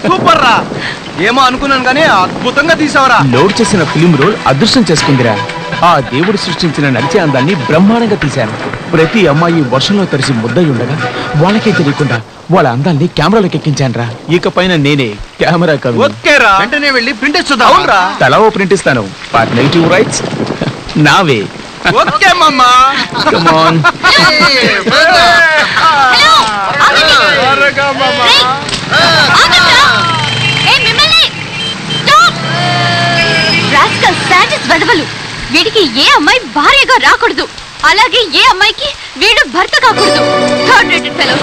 Super రా. ఏమో అనుకున్నాను కానీ అద్భుతంగా తీసావరా. లోడ్ చేసిన ఫిలిం రోల్ అదృష్టం చేసుకుందిరా. ఆ దేవుడు సృష్టించిన నడిచే అందాన్ని బ్రహ్మాండంగా తీశాను. ప్రతి అమ్మాయి వర్షంలో తడిసి ముద్దయి ఉండగా వాళ్ళకే తెలియకుండా వాళ్ళ అందాన్ని కెమెరాలోకి ఎక్కించాను రా. ఇకపైన నేనే కెమెరా కను. వెంటనే వెళ్ళి ప్రింట్ ఇస్తుందా? తలా ఓ ప్రింట్ ఇస్తాను. బట్ నెగిటివ్ రైట్స్ నావే. ఓకే మామా. Come on. వీడికి ఏ అమ్మాయి భార్యగా రాకూడదు, అలాగే ఏ అమ్మాయికి వీడు భర్త కాకూడదు. Third rated fellow.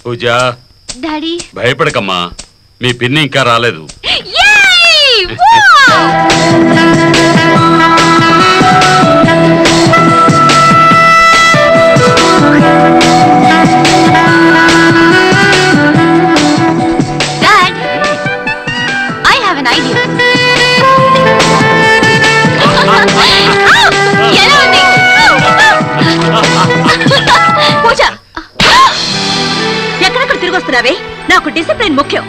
Pooja, daddy భయపడకమ్మా, మీ పిన్ని ఇంకా రాలేదు. Dad, I have an idea. పూజ, ఎక్కడెక్కడ తిరిగొస్తున్నావే? నాకు డిసిప్లిన్ ముఖ్యం.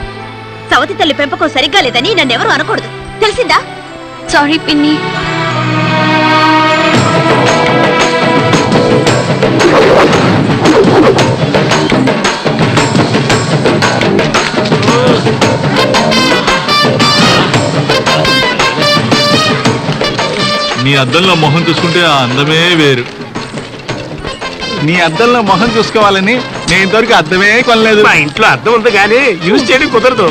సవతి తల్లి పెంపకం సరిగ్గా లేదని నన్నెవరూ అనకూడదు, తెలిసిందా? సారీ పిన్ని. నీ అద్దంలో మొహం చూసుకుంటే ఆ అందమే వేరు. నీ అద్దంలో మొహం చూసుకోవాలని నేను ఇంతవరకు అద్దమే కొనలేదు. మా ఇంట్లో అద్దం ఉంది కానీ యూజ్ చేయడం కుదరదు.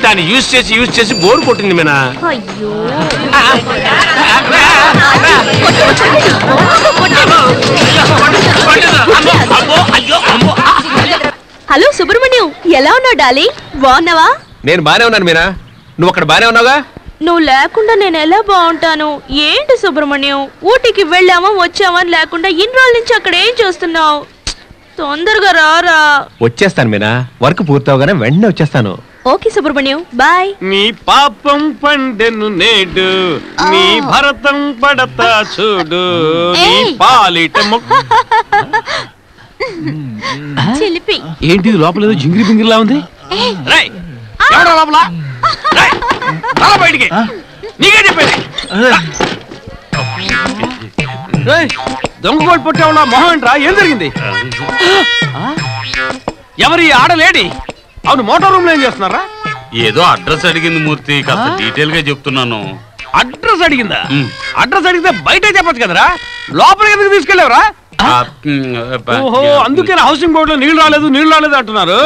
దాన్ని యూజ్ చేసి బోర్ కొట్టింది మేనా. హలో సుబ్రహ్మణ్యం, ఎలా ఉన్నావు డాలీ? బాగున్నావా? నేను బానే ఉన్నాను మీనా. నువ్వు అక్కడ బానే ఉన్నావుగా? నువ్వు లేకుండా నేను ఎలా బాగుంటాను? ఏంటి సుబ్రహ్మణ్యం, ఊటీకి వెళ్ళామా వచ్చామని లేకుండా ఇన్ని రోజుల నుంచి అక్కడ ఏం చూస్తున్నావు? తొందరగా రారా. వచ్చేస్తాను మీనా, వర్క్ పూర్తవగానే వెంటనే వచ్చేస్తాను. Okay Subrahmanyam, bye. నీ పాపం పండెను నేడు, నీ భరతం పడతా చూడు, నీ పాలిట చిలిపి. ఏంటి లోపల ఏదో జింగిరి బింగిరిలా ఉంది? లోపల బయటికి నీకే చెప్పేది. దొంగ కోటి పుట్టావులా మొహం ఏంట్రా? ఏం జరిగింది? ఎవరి ఆడలేడి? అవును, మోటార్ రూమ్ లో ఏం చేస్తున్నారా? ఏదో అడ్రస్ అడిగింది మూర్తి, కాస్త డీటెయిల్ గా చెప్తున్నాను. అడ్రస్ అడిగిందా? అడ్రస్ అడిగితే బయటే చెప్పచ్చు కదరా, లోపలికి ఎందుకు తీసుకెళ్ళావురా? ఓహో, అందుకే హౌసింగ్ బోర్డు లో నీళ్లు రాలేదు అంటున్నారు.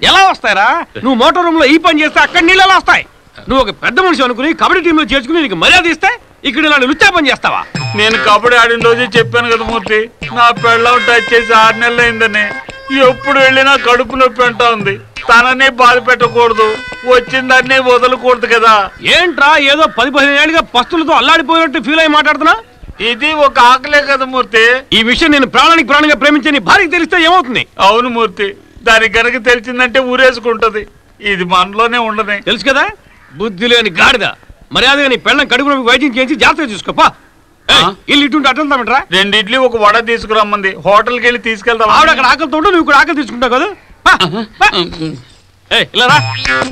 ఎలా వస్తాయరా? నువ్వు మోటార్ రూమ్ లో ఈ పని చేస్తే అక్కడ నీళ్ళు ఎలా వస్తాయి? నువ్వు ఒక పెద్ద మనిషి అనుకుని కబడ్డీ టీమ్ లో చేర్చుకుని నీకు మర్యాద ఇస్తే ఇక్కడ ఇలా లుచ్చా పని చేస్తావా? నేను కబడ్డీ ఆడిన రోజే చెప్పాను కదా మూర్తి, నా పెళ్ళం టచ్ చేసి 6 నెలలు అయిందని. ఎప్పుడు వెళ్ళినా కడుపు నొప్పి అంటా ఉంది. తనని బాధ పెట్టకూడదు, వచ్చిందన్నీ వదలకూడదు కదా. ఏంట్రా ఏదో 10-15 ఏళ్ళుగా పస్తులతో అల్లాడిపోయినట్టు ఫీల్ అయ్యి మాట్లాడుతున్నా? ఇది ఒక ఆకలే కదా మూర్తి. ఈ విషయం నేను ప్రాణంగా ప్రేమించే నీ భార్యకి తెలిస్తే ఏమవుతుంది? అవును మూర్తి, దానికి గనక తెలిసిందంటే ఊరేసుకుంటది. ఇది మనలోనే ఉండదు. తెలుసు కదా, బుద్ధి లేని గాడిద. మర్యాదగా నీ పెళ్ళం కడుపు నొప్పి వైద్యం చేయించి జాగ్రత్తగా చూసుకోపా. ఇల్లు ఇటుంటే అట్లా 2 ఇడ్లీ ఒక వడ తీసుకురమ్మంది. హోటల్కి వెళ్ళి తీసుకెళ్తాం. ఆవిడ అక్కడ ఆకలితో ఉంటూ నువ్వు కూడా ఆకలి తీసుకుంటావు కదా. ఇలా రా,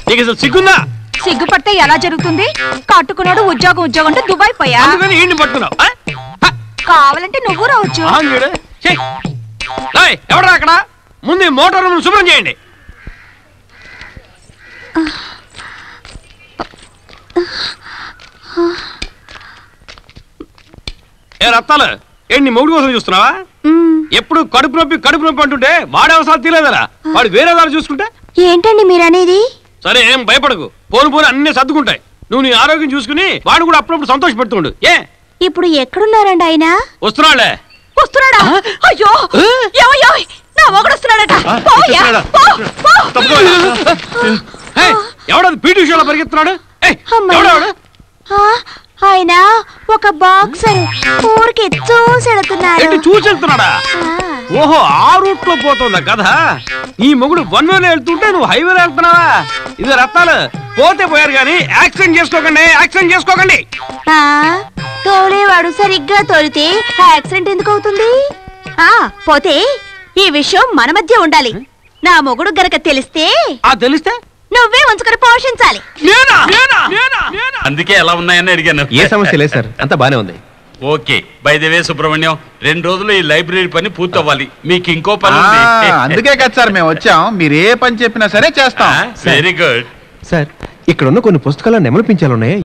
నీకు అసలు సిగ్గుందా? సిగ్గుపడితే ఎలా జరుగుతుంది? కట్టుకున్నాడు ఉద్యోగం అంటే దుబాయ్ పోయా. ఇంటి పట్టుకున్నావు. కావాలంటే నువ్వు రావచ్చు. ఎవడరా అక్కడ? ముందు మోటార్ రూమ్ శుభ్రం చేయండి. ఏ రత్తాలు, ఏంటి మొగుడు కోసం చూస్తున్నావా? ఎప్పుడు కడుపు నొప్పి అంటుంటే వాడే అవసరాలు తీలేదరా? వాడు వేరే దాన్ని చూసుకుంటే ఏంటండి మీరనేది? సరే, ఏం భయపడకు, పోను అన్ని సర్దుకుంటాయి. నువ్వు నీ ఆరోగ్యం చూసుకుని వాడు కూడా అప్పుడప్పుడు సంతోష పెడుతుండు. ఇప్పుడు ఎక్కడున్నారండి ఆయన? వస్తున్నాడా? అయ్యో నా మొగుడు వస్తున్నాడట. ఎవడది పీటీ విషయంలో పరిగెత్తున్నాడు? ఆయన ఒక బాక్సర్ ఊరికి చూసెడుతున్నాడు. చూసెళ్తున్నాడా? ఓహో, ఆ రూట్ లో పోతుందా కథ. నీ మొగుడు వన్ వేలో వెళ్తుంటే నువ్వు హైవేలో వెళ్తున్నావా? ఇది రత్నాలు పోతే పోయారు గాని యాక్సిడెంట్ చేసుకోకండి, యాక్సిడెంట్ చేసుకోకండి. తోలేవాడు సరిగ్గా తోలితే యాక్సిడెంట్ ఎందుకు అవుతుంది? పోతే ఈ విషయం మన మధ్య ఉండాలి. నా మొగుడు గనక తెలిస్తే తెలిస్తే నువ్వే ఉంచుకొని పోషించాలి. అందుకే ఎలా ఉన్నాయని అడిగాను. ఏ సమస్య లేదు సార్, అంతా బానే ఉంది. Okay, by the way Subrahmanyam, 2 రోజులు ఈ లైబ్రరీ పని పూర్తవ్వాలి. మీకు ఇంకో పని ఉంది. అందుకే కదా సార్ మేము వచ్చాం. మీరు ఏ పని చెప్పినా సరే చేస్తాం. వెరీ గుడ్ సార్, ఇక్కడ ఉన్న కొన్ని పుస్తకాలను నెమలిపించాలున్నాయి.